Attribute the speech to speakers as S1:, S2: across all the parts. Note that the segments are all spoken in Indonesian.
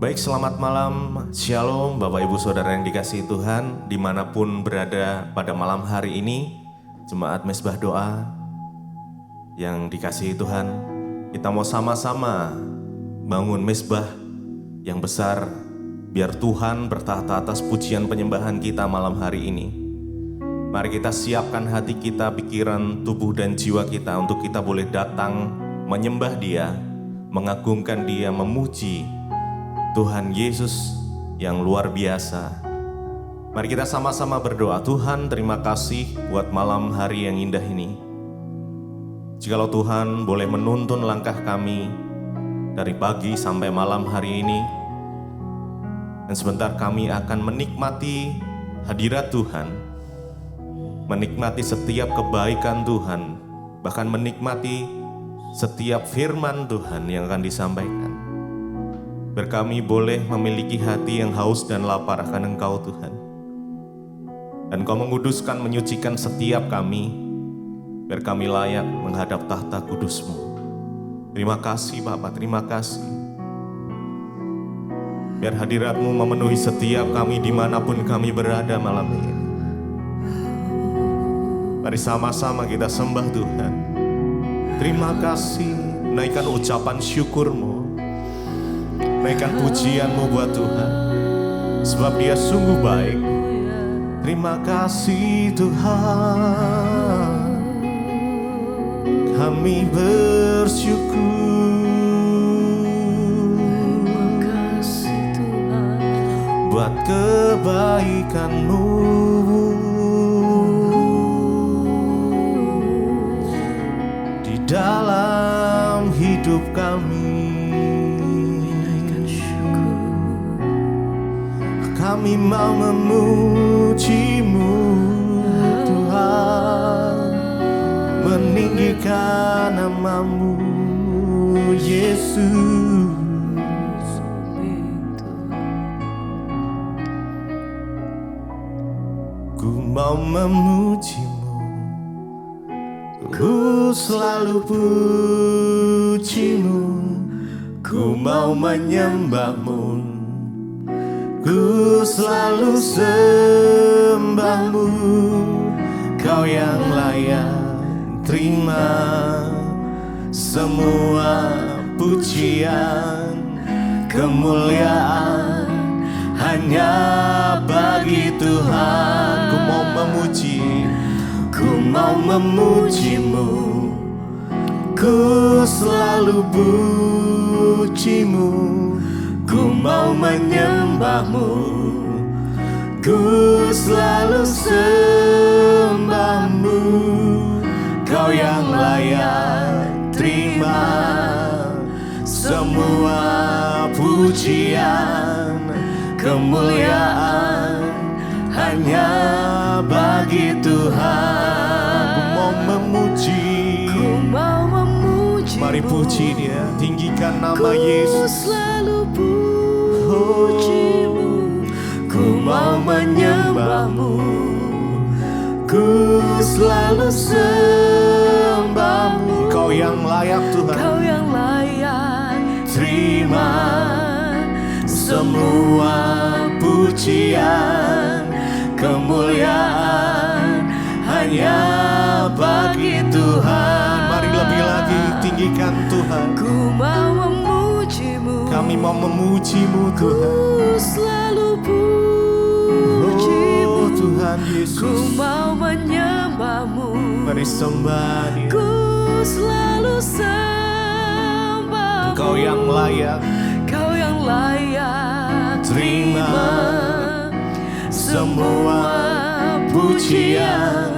S1: Baik, selamat malam, Shalom Bapak Ibu Saudara yang dikasihi Tuhan, dimanapun berada pada malam hari ini. Jemaat Mezbah Doa yang dikasihi Tuhan, kita mau sama-sama bangun mezbah yang besar, biar Tuhan bertahta atas pujian penyembahan kita malam hari ini. Mari kita siapkan hati kita, pikiran, tubuh dan jiwa kita untuk kita boleh datang menyembah Dia, mengagungkan Dia, memuji Tuhan Yesus yang luar biasa. Mari kita sama-sama berdoa. Tuhan, terima kasih buat malam hari yang indah ini. Jikalau Tuhan boleh menuntun langkah kami dari pagi sampai malam hari ini, dan sebentar kami akan menikmati hadirat Tuhan, menikmati setiap kebaikan Tuhan, bahkan menikmati setiap firman Tuhan yang akan disampaikan. Biar kami boleh memiliki hati yang haus dan lapar akan Engkau Tuhan. Dan Engkau menguduskan, menyucikan setiap kami, biar kami layak menghadap tahta kudus-Mu. Terima kasih Bapa, terima kasih. Biar hadirat-Mu memenuhi setiap kami dimanapun kami berada malam ini. Mari sama-sama kita sembah Tuhan. Terima kasih, naikkan ucapan syukur-Mu, naikkan pujian-Mu buat Tuhan, sebab Dia sungguh baik. Terima kasih Tuhan, kami bersyukur.
S2: Terima kasih Tuhan
S1: buat kebaikan-Mu di dalam hidup kami. Kami mau memuji-Mu Tuhan, meninggikan nama-Mu Yesus. Ku mau memuji-Mu, ku selalu puji-Mu, ku mau menyembah-Mu, ku selalu sembah-Mu. Kau yang layak terima semua pujian, kemuliaan hanya bagi Tuhan. Ku mau memuji, ku mau memuji-Mu, ku selalu puji-Mu, ku mau menyembah-Mu, ku selalu sembah-Mu. Kau yang layak terima semua pujian, kemuliaan hanya bagi Tuhan. Ku mau memuji,
S2: ku mau memuji-Mu.
S1: Mari puji Dia, tinggikan nama Yesus.
S2: Ku selalu puji-Mu, ku mau menyembah-Mu, ku selalu sembah-Mu.
S1: Kau yang layak Tuhan,
S2: Kau yang layak
S1: terima semua pujian, kemuliaan hanya bagi Tuhan. Mari lebih lagi tinggikan Tuhan.
S2: Ku mau memuji-Mu,
S1: Kami mau memuji-Mu Tuhan.
S2: ku selalu puji-Mu,
S1: Oh Tuhan Yesus,
S2: ku mau menyembah-Mu,
S1: mari sembah Dia.
S2: ku selalu sembah-Mu.
S1: Engkau yang layak
S2: Kau yang layak
S1: terima semua pujian,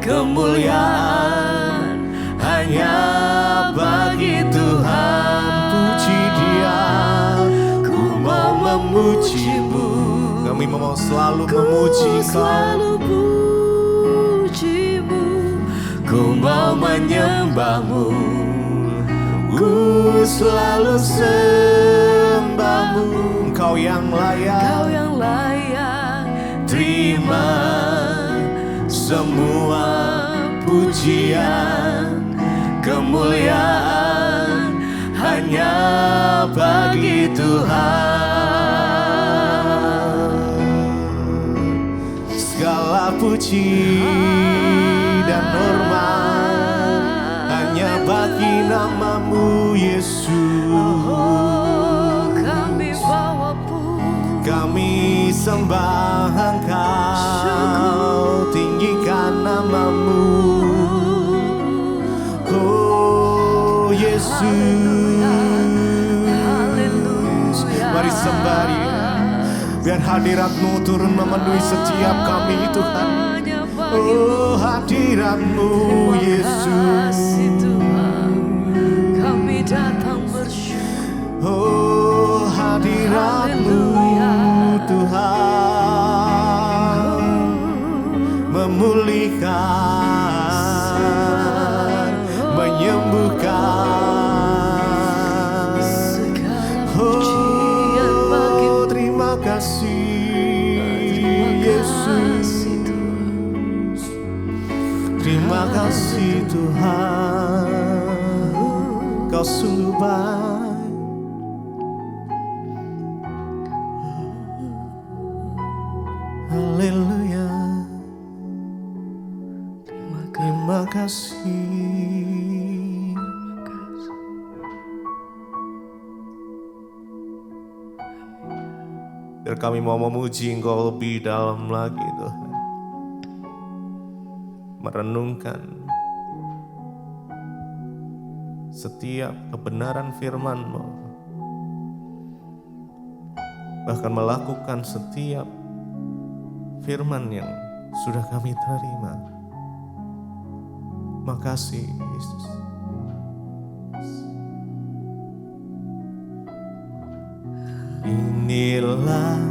S1: kemuliaan hanya bagi Tuhan. Puji Dia, ku mau memuji-Mu, kami mau selalu memuji
S2: ku
S1: Engkau.
S2: selalu puji-Mu,
S1: Ku mau menyembah-Mu, ku selalu sembah-Mu. Engkau yang layak,
S2: Kau yang layak
S1: terima semua pujian, kemuliaan hanya bagi Tuhan. segala puji dan hormat hanya bagi namamu Yesus.
S2: Oh, kami bawa puji,
S1: Kami sembah Engkau, tinggikan namamu. Oh Yesus,
S2: haleluya.
S1: mari sembah Dia. Biar hadirat-Mu turun memenuhi setiap kami Tuhan. Oh hadirat-Mu Yesus,
S2: Kasih Tuhan, kami datang bersyukur.
S1: oh hadirat-Mu Tuhan, memulihkan, menyembuhkan. Oh terima kasih Yesus, terima kasih Tuhan, Kau sungguh baik. Haleluya, terima kasih. Biar kami mau memuji Engkau lebih dalam lagi Tuhan, merenungkan setiap kebenaran firman-Mu, bahkan melakukan setiap firman yang sudah kami terima. Makasih Yesus. Inilah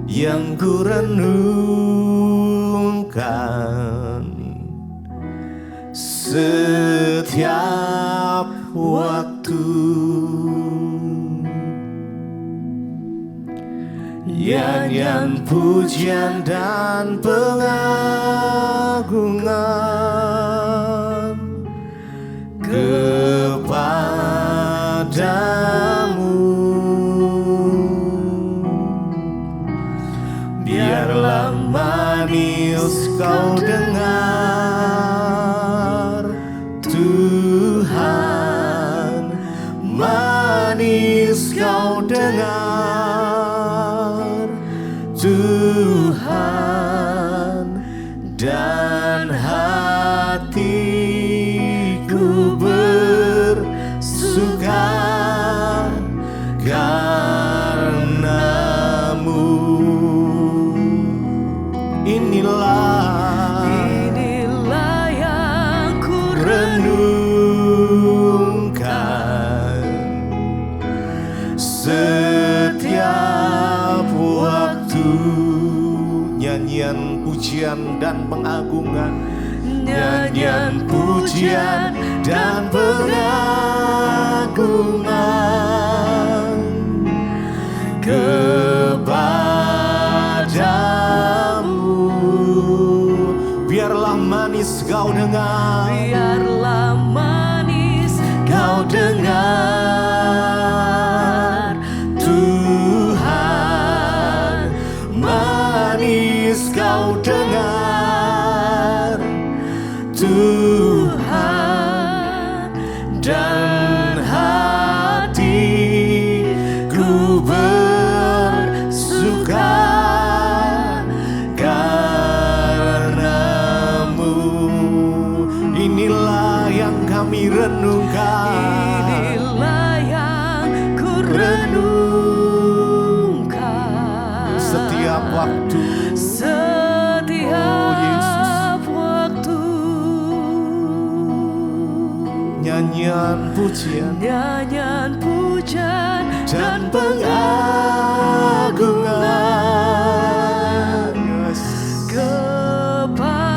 S1: yang ku renungkan setiap waktu, nyanyian pujian dan pengagungan kepadamu. Biarlah manis kau dengar Tuhan, manis kau dengar Tuhan, dan hatiku bersuka karenamu. Inilah
S2: yang ku
S1: renungkan setiap waktu, nyanyian pujian dan pengagungan, nyanyian pujian dan pengagungan kepadamu. Biarlah manis kau dengar,
S2: biarlah manis
S1: kau dengar Tuhan, manis kau dengar Tuhan, dan hatiku bersuka karenamu. Inilah yang kami renungkan,
S2: inilah yang ku renungkan
S1: setiap waktu,
S2: setiap waktu,
S1: nyanyian pujian dan pengagungan
S2: kepadamu.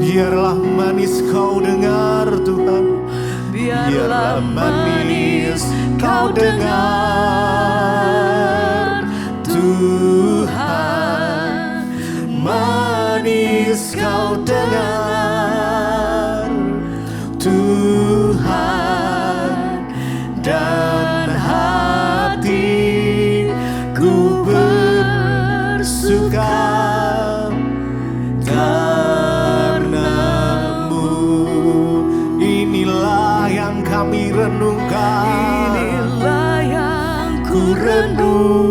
S1: biarlah manis kau dengar Tuhan,
S2: Biarlah manis kau dengar
S1: Tuhan, manis kau dengar Tuhan, dan hatiku bersuka bersuka karena-Mu. Inilah yang kami renungkan,
S2: inilah yang
S1: ku renungkan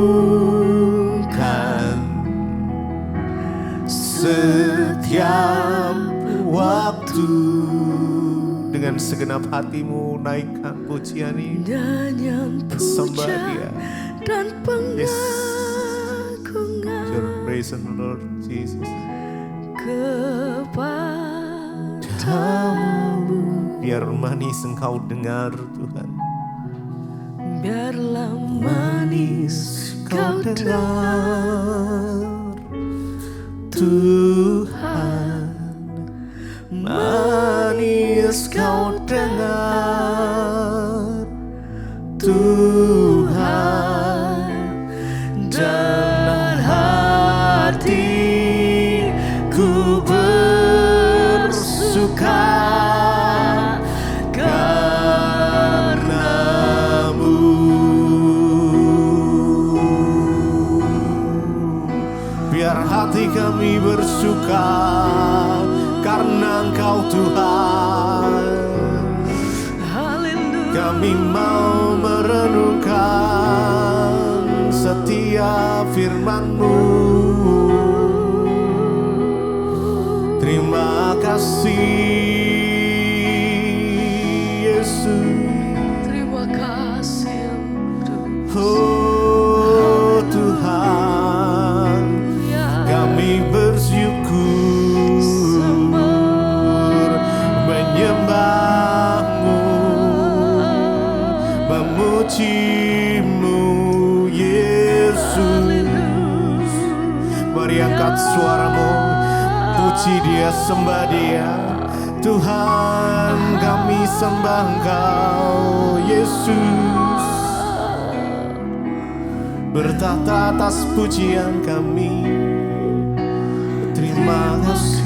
S1: setiap waktu. Dengan segenap hatimu naikkan pujian ini,
S2: nyanyian
S1: sembah
S2: puja
S1: Dia.
S2: dan
S1: Yes.
S2: pengagungan
S1: Your praise and Lord Jesus.
S2: kepadamu.
S1: Biar manis Engkau dengar Tuhan,
S2: Biarlah manis kau dengar
S1: Tuhan, manis Kau dengar Tuhan, dan hatiku bersuka karena-Mu. Biar hati kami bersuka karena Engkau Tuhan.
S2: Haleluya.
S1: Kami mau merenungkan setiap firman-Mu. Terima kasih Yesus.
S2: Terima kasih
S1: Oh Tuhan, kami bersyukur menyembah-Mu, memuji-Mu Yesus. Mari angkat suaramu, puji Dia, sembah Dia. Tuhan, kami sembah Engkau Yesus, bertahta atas pujian kami. Terima kasih.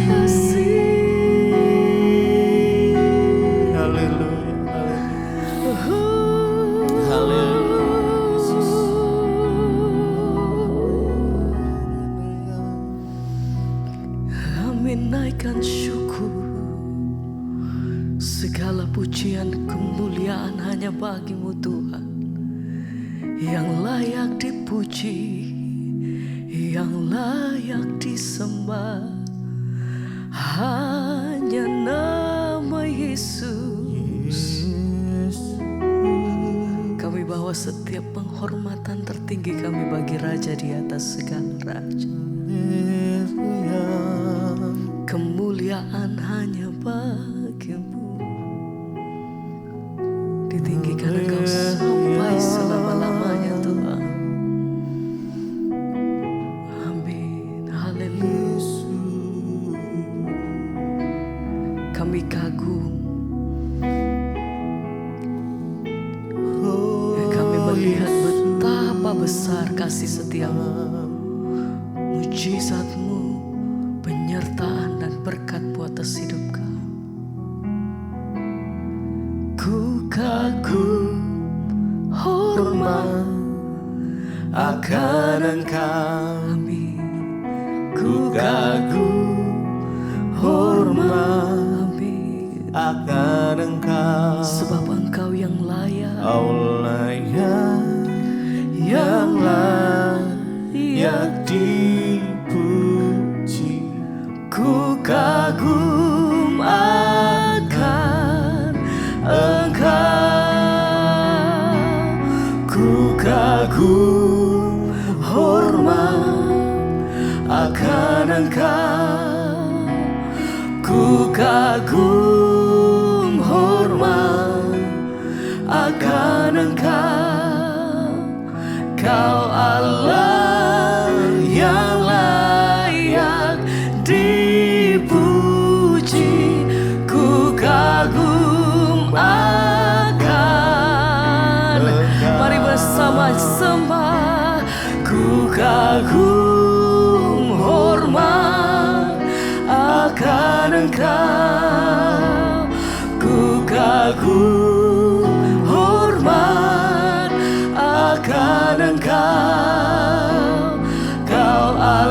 S1: Haleluya, haleluya, haleluya, Yesus.
S2: Kami naikkan syukur, segala pujian kemuliaan hanya bagi-Mu Tuhan, yang layak dipuji, yang layak disembah, hanya nama Yesus. Kami bawa setiap penghormatan tertinggi kami bagi Raja di atas segala raja. Kemuliaan hanya bagi-Mu, ditinggikan Engkau sampai selama-lamanya Tuhan. Amin. Haleluya. Kami kagum, kami melihat betapa besar kasih setia-Mu, mujizat-Mu, penyertaan dan berkat buat atas hidup kami. Ku kagum, hormat
S1: akan Engkau.
S2: Amin.
S1: Ku kagum, hormat
S2: Amin.
S1: akan Engkau.
S2: Sebab Engkau yang layak,
S1: Allah yang layak dipuji.
S2: ku kagum akan Engkau.
S1: Ku kagum, hormat akan Engkau.
S2: Ku kagum, hormat akan Engkau. Kau Allah yang layak dipuji. Ku kagum akan. Mari bersama sembah. Ku kagum, hormat akan Engkau. Ku kagum, hormat akan Engkau. Kau Allah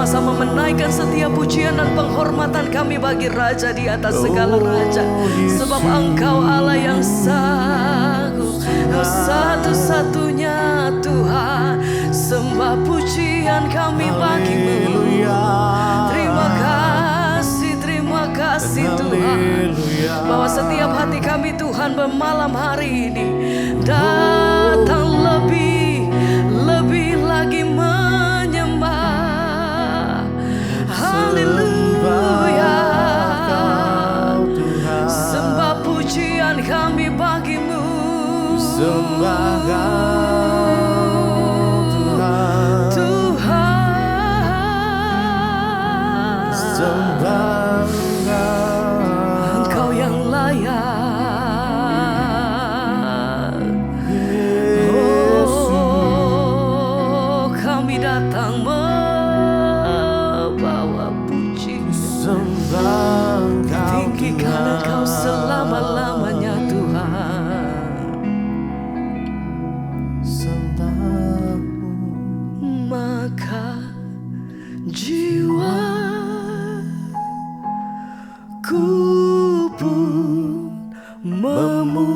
S2: sama-sama menaikkan setiap pujian dan penghormatan kami bagi Raja di atas segala raja. Sebab Engkau Allah yang sanggup, Engkau satu-satunya Tuhan. Sembah pujian kami bagimu. Terima kasih Tuhan. Bahwa setiap hati kami Tuhan bermalam hari ini datang lebih lagi menyembah. Haleluya. Sembah pujian kami bagimu.
S1: Sembah
S2: Tuhan.
S1: sembah
S2: Engkau yang layak. Oh, kami datang membawa puji. Tinggikan Engkau selama-lamanya Tuhan. Maka jiwaku pun memujimu.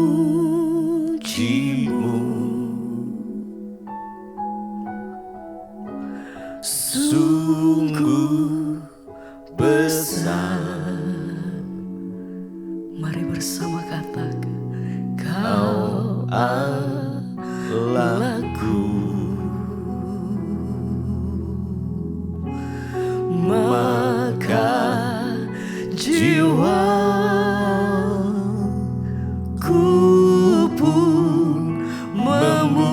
S1: sungguh besar.
S2: Mari bersama katakan,
S1: Kau Allahku,
S2: maka jiwaku pun memujimu.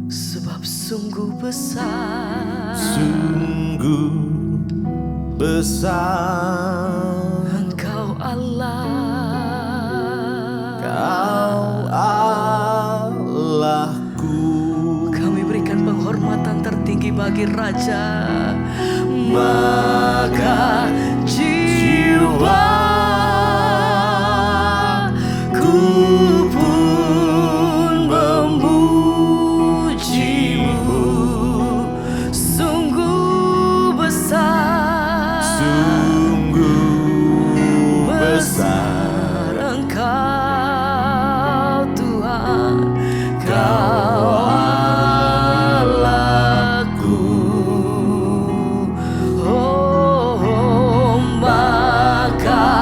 S2: Sebab sungguh besar,
S1: sungguh besar.
S2: Engkau Allah.
S1: Kau Allahku.
S2: Kami berikan penghormatan tertinggi bagi Raja.
S1: Maka
S2: jiwaku pun memujimu. Sungguh besar,
S1: sungguh besar.
S2: Engkau Tuhan. Kau Allahku. Oh, maka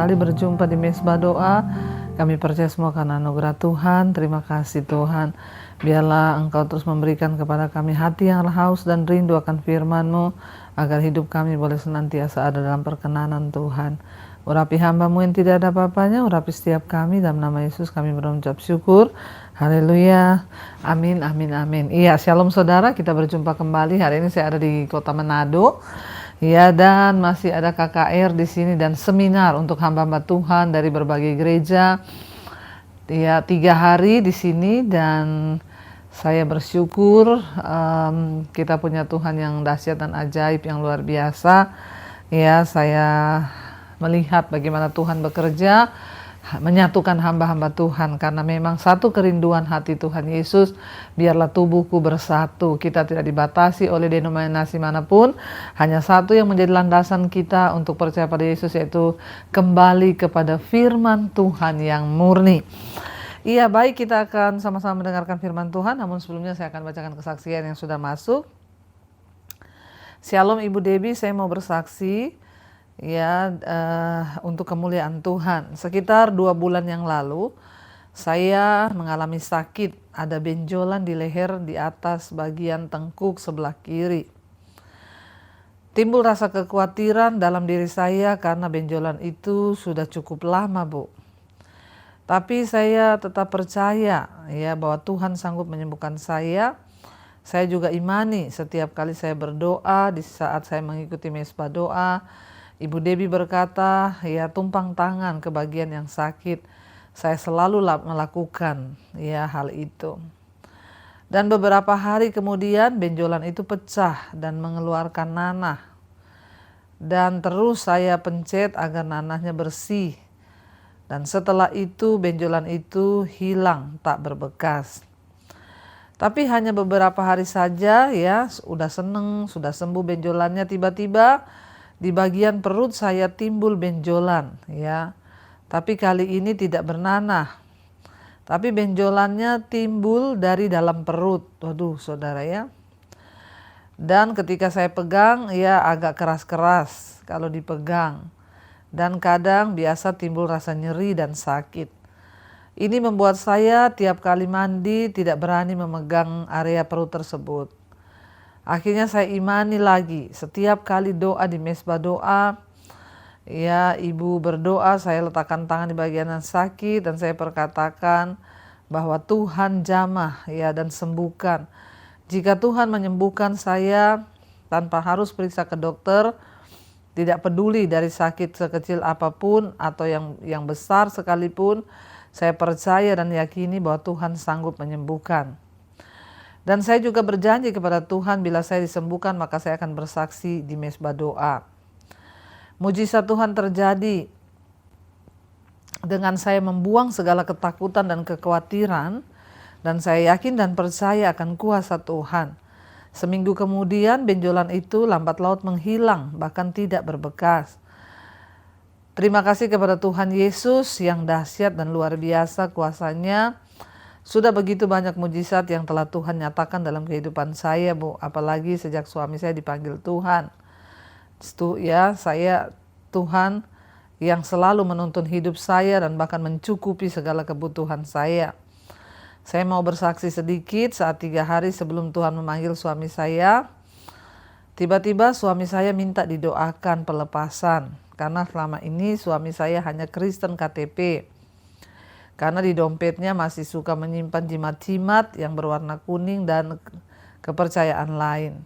S3: kembali berjumpa di Mesbah Doa. Kami percaya semua karena anugerah Tuhan. Terima kasih Tuhan. Biarlah Engkau terus memberikan kepada kami hati yang haus dan rindu akan firman-Mu, agar hidup kami boleh senantiasa ada dalam perkenanan Tuhan. Urapi hamba-Mu yang tidak ada apa-apanya, urapi setiap kami, dalam nama Yesus kami berucap syukur. Haleluya. Amin, amin, amin. Iya, shalom saudara, kita berjumpa kembali. Hari ini saya ada di kota Manado. Ya, dan masih ada KKR di sini dan seminar untuk hamba-hamba Tuhan dari berbagai gereja. Ya, 3 hari di sini dan saya bersyukur kita punya Tuhan yang dahsyat dan ajaib yang luar biasa. Ya, saya melihat bagaimana Tuhan bekerja menyatukan hamba-hamba Tuhan, karena memang satu kerinduan hati Tuhan Yesus, biarlah tubuhku bersatu. Kita tidak dibatasi oleh denominasi manapun, hanya satu yang menjadi landasan kita untuk percaya pada Yesus, yaitu kembali kepada firman Tuhan yang murni. Iya, baik, kita akan sama-sama mendengarkan firman Tuhan, namun sebelumnya saya akan bacakan kesaksian yang sudah masuk. Shalom Ibu Debbie, saya mau bersaksi ya untuk kemuliaan Tuhan. Sekitar 2 bulan yang lalu saya mengalami sakit, ada benjolan di leher di atas bagian tengkuk sebelah kiri. Timbul rasa kekhawatiran dalam diri saya karena benjolan itu sudah cukup lama, Bu. Tapi saya tetap percaya ya bahwa Tuhan sanggup menyembuhkan saya. Saya juga imani setiap kali saya berdoa, di saat saya mengikuti mesbah doa, Ibu Debbie berkata, ya tumpang tangan ke bagian yang sakit. Saya selalu melakukan ya hal itu. Dan beberapa hari kemudian benjolan itu pecah dan mengeluarkan nanah. Dan terus saya pencet agar nanahnya bersih. Dan setelah itu benjolan itu hilang, tak berbekas. Tapi hanya beberapa hari saja ya, udah seneng, sudah sembuh benjolannya, tiba-tiba di bagian perut saya timbul benjolan ya. Tapi kali ini tidak bernanah. Tapi benjolannya timbul dari dalam perut. Waduh, saudara ya. Dan ketika saya pegang ya agak keras-keras kalau dipegang. Dan kadang biasa timbul rasa nyeri dan sakit. Ini membuat saya tiap kali mandi tidak berani memegang area perut tersebut. Akhirnya saya imani lagi, setiap kali doa di mesbah doa, ya ibu berdoa, saya letakkan tangan di bagian yang sakit dan saya perkatakan bahwa Tuhan jamah ya dan sembuhkan. Jika Tuhan menyembuhkan saya tanpa harus periksa ke dokter, tidak peduli dari sakit sekecil apapun atau yang besar sekalipun, saya percaya dan yakini bahwa Tuhan sanggup menyembuhkan. Dan saya juga berjanji kepada Tuhan, bila saya disembuhkan maka saya akan bersaksi di mesbah doa. Mujizat Tuhan terjadi dengan saya membuang segala ketakutan dan kekhawatiran, dan saya yakin dan percaya akan kuasa Tuhan. Seminggu kemudian benjolan itu lambat laut menghilang, bahkan tidak berbekas. Terima kasih kepada Tuhan Yesus yang dahsyat dan luar biasa kuasanya. Sudah begitu banyak mujizat yang telah Tuhan nyatakan dalam kehidupan saya, Bu. Apalagi sejak suami saya dipanggil Tuhan. Itu ya, saya Tuhan yang selalu menuntun hidup saya dan bahkan mencukupi segala kebutuhan saya. Saya mau bersaksi sedikit. Saat 3 hari sebelum Tuhan memanggil suami saya, tiba-tiba suami saya minta didoakan pelepasan. Karena selama ini suami saya hanya Kristen KTP. Karena di dompetnya masih suka menyimpan jimat-jimat yang berwarna kuning dan kepercayaan lain.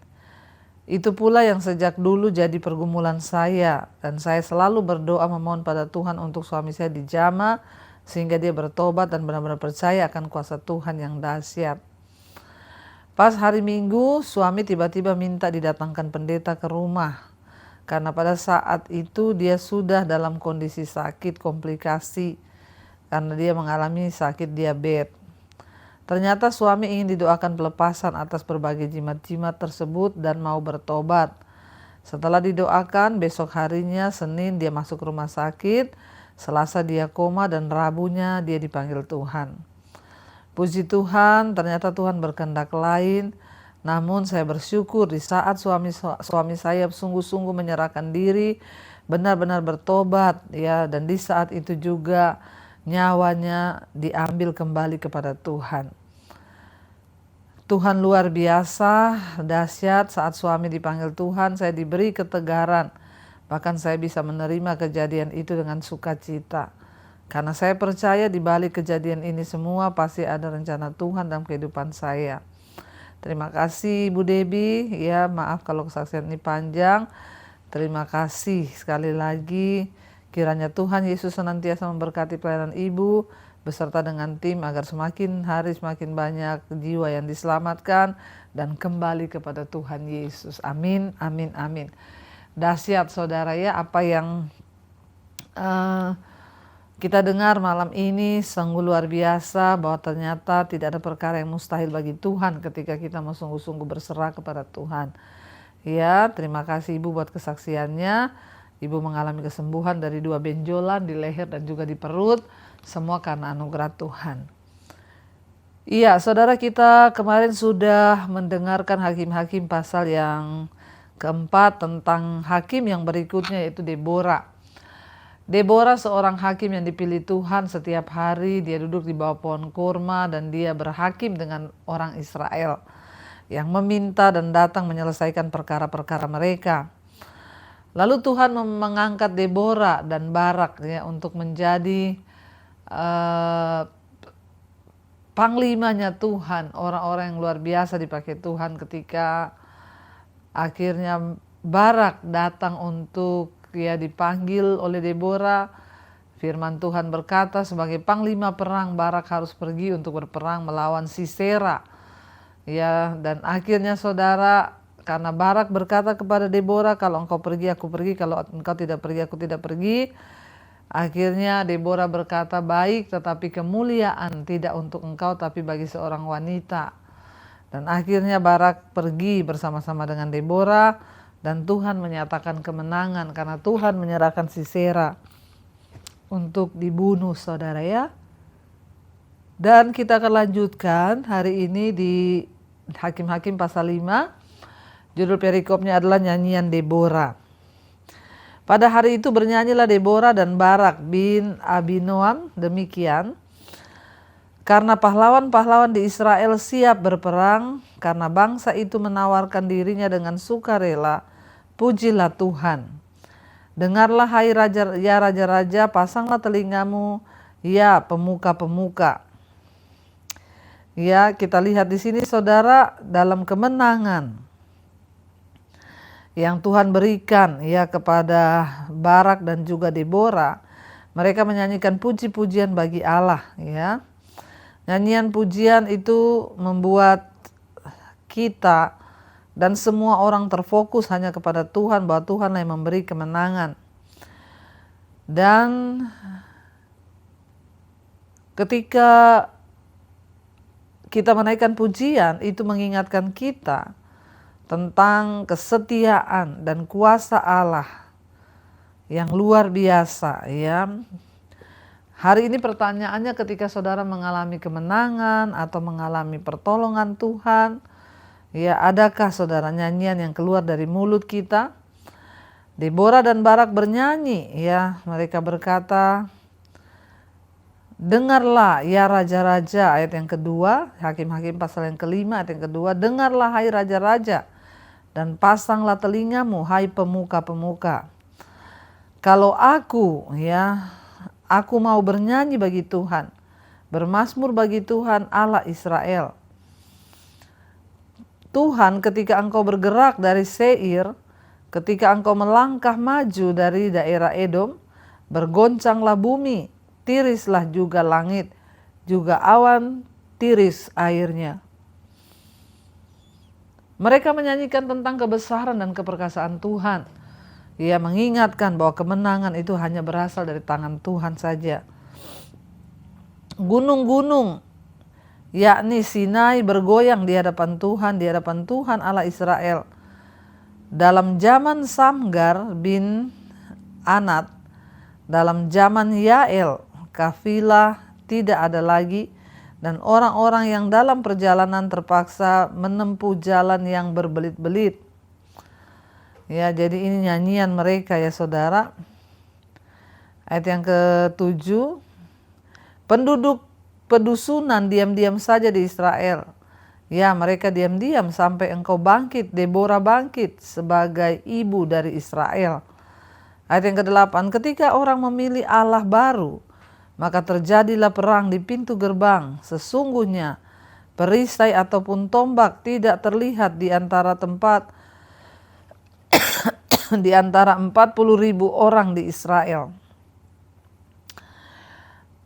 S3: Itu pula yang sejak dulu jadi pergumulan saya, dan saya selalu berdoa memohon pada Tuhan untuk suami saya dijamah sehingga dia bertobat dan benar-benar percaya akan kuasa Tuhan yang dahsyat. Pas hari Minggu, suami tiba-tiba minta didatangkan pendeta ke rumah, karena pada saat itu dia sudah dalam kondisi sakit komplikasi karena dia mengalami sakit diabetes. Ternyata suami ingin didoakan pelepasan atas berbagai jimat-jimat tersebut dan mau bertobat. Setelah didoakan, besok harinya Senin dia masuk rumah sakit, Selasa dia koma, dan Rabunya dia dipanggil Tuhan. Puji Tuhan, ternyata Tuhan berkehendak lain. Namun saya bersyukur di saat suami saya sungguh-sungguh menyerahkan diri, benar-benar bertobat ya, dan di saat itu juga nyawanya diambil kembali kepada Tuhan. Tuhan luar biasa, dahsyat. Saat suami dipanggil Tuhan, saya diberi ketegaran. Bahkan saya bisa menerima kejadian itu dengan sukacita. Karena saya percaya di balik kejadian ini semua pasti ada rencana Tuhan dalam kehidupan saya. Terima kasih Ibu Debbie, ya maaf kalau kesaksian ini panjang. Terima kasih sekali lagi. Kiranya Tuhan Yesus senantiasa memberkati pelayanan Ibu beserta dengan tim agar semakin hari semakin banyak jiwa yang diselamatkan dan kembali kepada Tuhan Yesus. Amin, amin, amin. Dahsyat saudara ya, apa yang kita dengar malam ini sungguh luar biasa, bahwa ternyata tidak ada perkara yang mustahil bagi Tuhan ketika kita mau sungguh-sungguh berserah kepada Tuhan. Ya, terima kasih Ibu buat kesaksiannya. Ibu mengalami kesembuhan dari 2 benjolan di leher dan juga di perut. Semua karena anugerah Tuhan. Iya, saudara, kita kemarin sudah mendengarkan hakim-hakim pasal yang keempat tentang hakim yang berikutnya, yaitu Deborah. Deborah seorang hakim yang dipilih Tuhan. Setiap hari dia duduk di bawah pohon kurma dan dia berhakim dengan orang Israel yang meminta dan datang menyelesaikan perkara-perkara mereka. Lalu Tuhan mengangkat Deborah dan Barak ya untuk menjadi panglimanya Tuhan, orang-orang yang luar biasa dipakai Tuhan ketika akhirnya Barak datang untuk ya dipanggil oleh Deborah. Firman Tuhan berkata sebagai panglima perang Barak harus pergi untuk berperang melawan Sisera. Ya, dan akhirnya saudara, karena Barak berkata kepada Deborah, kalau engkau pergi aku pergi, kalau engkau tidak pergi aku tidak pergi. Akhirnya Deborah berkata, baik, tetapi kemuliaan tidak untuk engkau tapi bagi seorang wanita. Dan akhirnya Barak pergi bersama-sama dengan Deborah dan Tuhan menyatakan kemenangan karena Tuhan menyerahkan Sisera untuk dibunuh saudara ya. Dan kita akan lanjutkan hari ini di Hakim-Hakim pasal 5. Judul perikopnya adalah nyanyian Deborah. Pada hari itu bernyanyilah Deborah dan Barak bin Abinoam demikian. Karena pahlawan-pahlawan di Israel siap berperang, karena bangsa itu menawarkan dirinya dengan sukarela, pujilah Tuhan. Dengarlah hai raja, ya raja-raja, pasanglah telingamu, ya pemuka-pemuka. Ya, kita lihat di sini saudara, dalam kemenangan yang Tuhan berikan ya kepada Barak dan juga Deborah, mereka menyanyikan puji-pujian bagi Allah ya. Nyanyian pujian itu membuat kita dan semua orang terfokus hanya kepada Tuhan, bahwa Tuhanlah yang memberi kemenangan. Dan ketika kita menaikkan pujian, itu mengingatkan kita tentang kesetiaan dan kuasa Allah yang luar biasa ya. Hari ini pertanyaannya, ketika saudara mengalami kemenangan atau mengalami pertolongan Tuhan, ya adakah saudara nyanyian yang keluar dari mulut kita? Deborah dan Barak bernyanyi ya, mereka berkata, dengarlah ya raja-raja, ayat yang kedua, Hakim-Hakim pasal yang kelima ayat yang kedua, dengarlah hai raja-raja dan pasanglah telingamu hai pemuka-pemuka. Kalau aku mau bernyanyi bagi Tuhan, bermazmur bagi Tuhan Allah Israel. Tuhan, ketika engkau bergerak dari Seir, ketika engkau melangkah maju dari daerah Edom, bergoncanglah bumi, tirislah juga langit, juga awan tiris airnya. Mereka menyanyikan tentang kebesaran dan keperkasaan Tuhan. Ia mengingatkan bahwa kemenangan itu hanya berasal dari tangan Tuhan saja. Gunung-gunung, yakni Sinai, bergoyang di hadapan Tuhan Allah Israel. Dalam zaman Samgar bin Anat, dalam zaman Yael, kafilah tidak ada lagi, dan orang-orang yang dalam perjalanan terpaksa menempuh jalan yang berbelit-belit. Ya, jadi ini nyanyian mereka ya saudara. Ayat yang ke-7, penduduk pedusunan diam-diam saja di Israel. Ya, mereka diam-diam sampai engkau bangkit, Deborah bangkit sebagai ibu dari Israel. Ayat yang ke-8, ketika orang memilih Allah baru, maka terjadilah perang di pintu gerbang. Sesungguhnya perisai ataupun tombak tidak terlihat di antara 40.000 orang di Israel.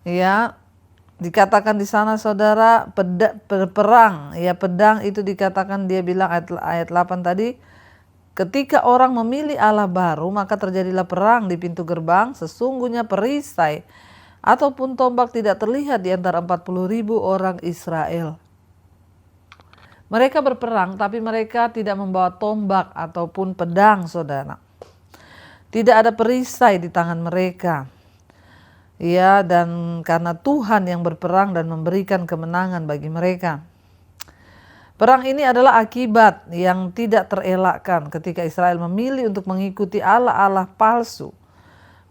S3: Ya, dikatakan di sana saudara perang, ya pedang itu dikatakan, dia bilang ayat 8 tadi, ketika orang memilih Allah baru maka terjadilah perang di pintu gerbang. Sesungguhnya perisai ataupun tombak tidak terlihat di antara 40.000 orang Israel. Mereka berperang tapi mereka tidak membawa tombak ataupun pedang saudara. Tidak ada perisai di tangan mereka. Ya, dan karena Tuhan yang berperang dan memberikan kemenangan bagi mereka. Perang ini adalah akibat yang tidak terelakkan ketika Israel memilih untuk mengikuti Allah-Allah palsu.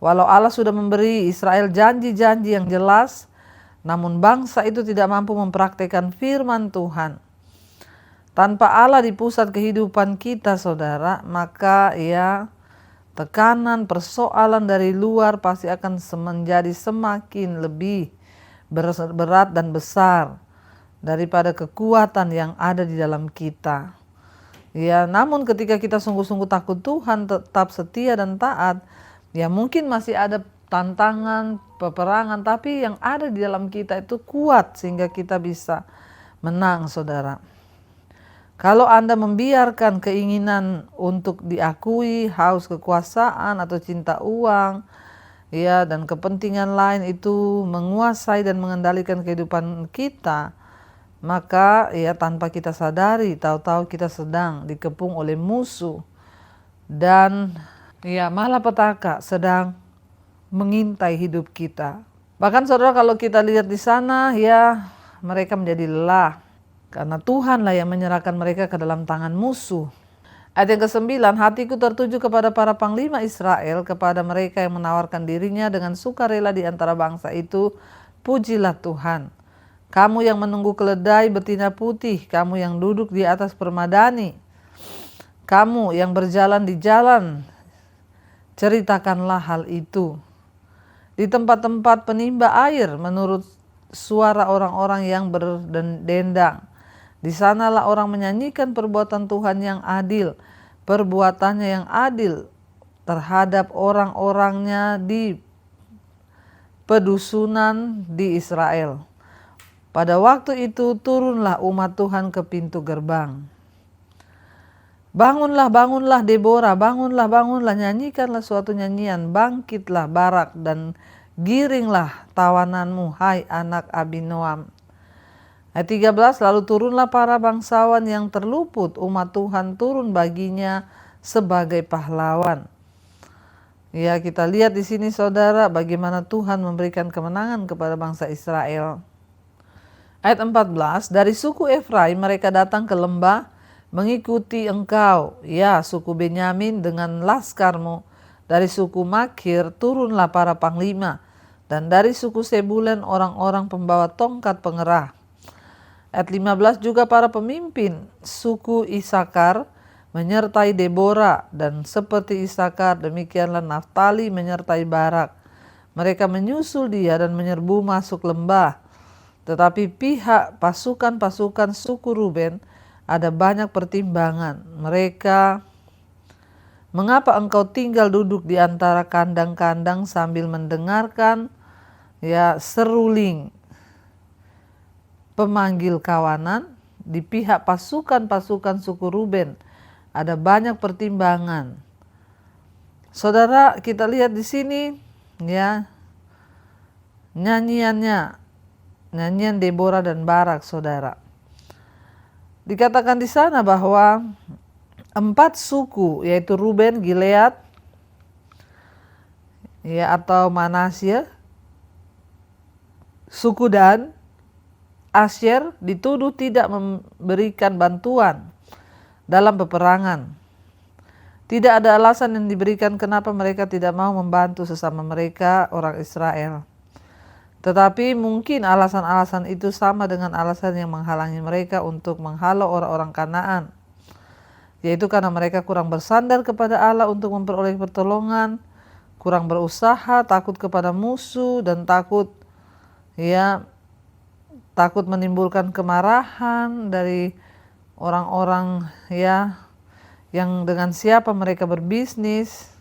S3: Walau Allah sudah memberi Israel janji-janji yang jelas, namun bangsa itu tidak mampu mempraktikkan firman Tuhan. Tanpa Allah di pusat kehidupan kita saudara, maka ya tekanan, persoalan dari luar pasti akan menjadi semakin lebih berat dan besar daripada kekuatan yang ada di dalam kita. Ya, namun ketika kita sungguh-sungguh takut Tuhan, tetap setia dan taat, ya mungkin masih ada tantangan, peperangan, tapi yang ada di dalam kita itu kuat sehingga kita bisa menang saudara. Kalau Anda membiarkan keinginan untuk diakui, haus kekuasaan atau cinta uang, ya dan kepentingan lain itu menguasai dan mengendalikan kehidupan kita, maka ya tanpa kita sadari, tahu-tahu kita sedang dikepung oleh musuh dan ya malapetaka sedang mengintai hidup kita. Bahkan saudara, kalau kita lihat di sana, ya mereka menjadi lelah. Karena Tuhanlah yang menyerahkan mereka ke dalam tangan musuh. Ayat yang ke-9, hatiku tertuju kepada para panglima Israel, kepada mereka yang menawarkan dirinya dengan sukarela di antara bangsa itu. Pujilah Tuhan. Kamu yang menunggu keledai betina putih, kamu yang duduk di atas permadani, kamu yang berjalan di jalan, ceritakanlah hal itu. Di tempat-tempat penimba air, menurut suara orang-orang yang berdendang. Di sanalah orang menyanyikan perbuatan Tuhan yang adil, perbuatannya yang adil terhadap orang-orangnya di pedusunan di Israel. Pada waktu itu turunlah umat Tuhan ke pintu gerbang. Bangunlah, bangunlah Deborah, bangunlah, bangunlah, nyanyikanlah suatu nyanyian, bangkitlah Barak dan giringlah tawananmu, hai anak Abinoam. Ayat 13, lalu turunlah para bangsawan yang terluput, umat Tuhan turun baginya sebagai pahlawan. Ya, kita lihat di sini saudara bagaimana Tuhan memberikan kemenangan kepada bangsa Israel. Ayat 14, dari suku Efraim mereka datang ke lembah mengikuti engkau, ya suku Benyamin dengan laskarmu. Dari suku Makir turunlah para panglima, dan dari suku Sebulen orang-orang pembawa tongkat pengerah. Ayat 15, juga para pemimpin suku Isakar menyertai Deborah, dan seperti Isakar demikianlah Naftali menyertai Barak. Mereka menyusul dia dan menyerbu masuk lembah. Tetapi pihak pasukan-pasukan suku Ruben ada banyak pertimbangan. Mereka, mengapa engkau tinggal duduk di antara kandang-kandang sambil mendengarkan ya seruling pemanggil kawanan? Di pihak pasukan-pasukan suku Ruben ada banyak pertimbangan. Saudara, kita lihat di sini ya nyanyian Deborah dan Barak saudara. Dikatakan di sana bahwa 4 suku yaitu Ruben, Gilead ya atau Manasye, suku Dan, Asyer dituduh tidak memberikan bantuan dalam peperangan. Tidak ada alasan yang diberikan kenapa mereka tidak mau membantu sesama mereka orang Israel. Tetapi mungkin alasan-alasan itu sama dengan alasan yang menghalangi mereka untuk menghalau orang-orang Kanaan, yaitu karena mereka kurang bersandar kepada Allah untuk memperoleh pertolongan, kurang berusaha, takut kepada musuh, dan takut menimbulkan kemarahan dari orang-orang yang dengan siapa mereka berbisnis,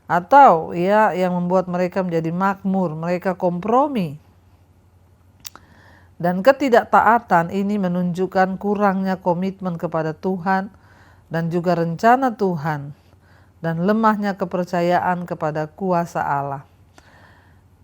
S3: atau yang membuat mereka menjadi makmur, mereka kompromi. Dan ketidaktaatan ini menunjukkan kurangnya komitmen kepada Tuhan dan juga rencana Tuhan, dan lemahnya kepercayaan kepada kuasa Allah.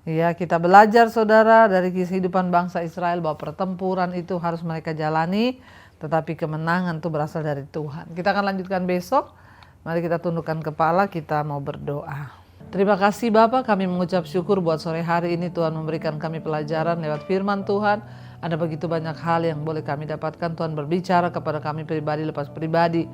S3: Kita belajar saudara dari kehidupan bangsa Israel bahwa pertempuran itu harus mereka jalani, tetapi kemenangan itu berasal dari Tuhan. Kita akan lanjutkan besok. Mari kita tundukkan kepala, kita mau berdoa. Terima kasih Bapa, kami mengucap syukur buat sore hari ini Tuhan memberikan kami pelajaran lewat firman Tuhan. Ada begitu banyak hal yang boleh kami dapatkan. Tuhan berbicara kepada kami pribadi lepas pribadi.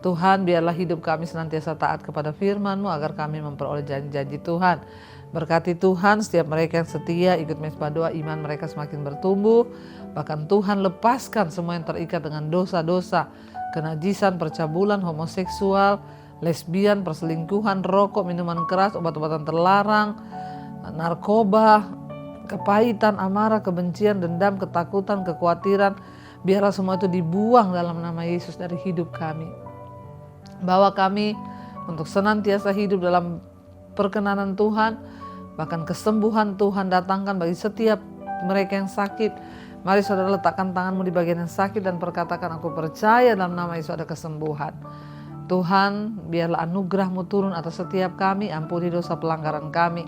S3: Tuhan, biarlah hidup kami senantiasa taat kepada firman-Mu agar kami memperoleh janji-janji Tuhan. Berkati Tuhan setiap mereka yang setia ikut Mezbah Doa, iman mereka semakin bertumbuh. Bahkan Tuhan lepaskan semua yang terikat dengan dosa-dosa, kenajisan, percabulan, homoseksual, lesbian, perselingkuhan, rokok, minuman keras, obat-obatan terlarang, narkoba, kepahitan, amarah, kebencian, dendam, ketakutan, kekhawatiran. Biarlah semua itu dibuang dalam nama Yesus dari hidup kami. Bawa kami untuk senantiasa hidup dalam perkenanan Tuhan, bahkan kesembuhan Tuhan datangkan bagi setiap mereka yang sakit. Mari saudara letakkan tanganmu di bagian yang sakit dan perkatakan, aku percaya dalam nama Yesus ada kesembuhan. Tuhan, biarlah anugerah-Mu turun atas setiap kami, ampuni dosa pelanggaran kami.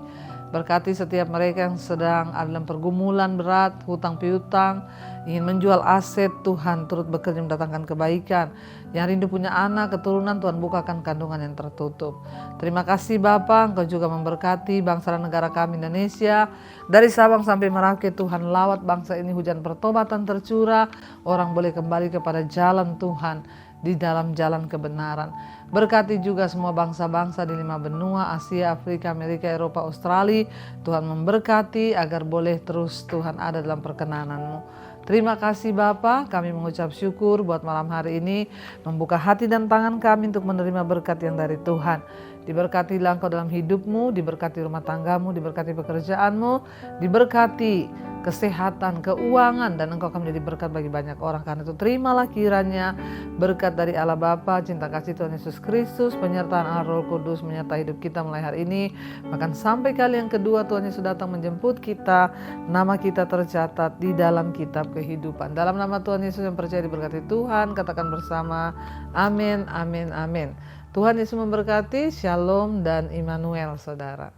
S3: Berkati setiap mereka yang sedang ada dalam pergumulan berat, hutang piutang, ingin menjual aset, Tuhan turut bekerja mendatangkan kebaikan. Yang rindu punya anak, keturunan, Tuhan bukakan kandungan yang tertutup. Terima kasih Bapa, Engkau juga memberkati bangsa dan negara kami Indonesia. Dari Sabang sampai Merauke, Tuhan lawat bangsa ini, hujan pertobatan tercurah. Orang boleh kembali kepada jalan Tuhan, di dalam jalan kebenaran. Berkati juga semua bangsa-bangsa di 5 benua, Asia, Afrika, Amerika, Eropa, Australia. Tuhan memberkati agar boleh terus Tuhan ada dalam perkenanan-Mu. Terima kasih Bapa, kami mengucap syukur buat malam hari ini, membuka hati dan tangan kami untuk menerima berkat yang dari Tuhan. Diberkatilah Engkau dalam hidupmu, diberkati rumah tanggamu, diberkati pekerjaanmu, diberkati kesehatan, keuangan, dan Engkau akan menjadi berkat bagi banyak orang. Karena itu terimalah kiranya berkat dari Allah Bapa, cinta kasih Tuhan Yesus Kristus, penyertaan Allah Roh Kudus menyertai hidup kita mulai hari ini. Bahkan sampai kali yang kedua Tuhan Yesus datang menjemput kita, nama kita tercatat di dalam kitab kehidupan. Dalam nama Tuhan Yesus yang percaya diberkati Tuhan, katakan bersama, amin, amin, amin. Tuhan Yesus memberkati, shalom dan Immanuel saudara.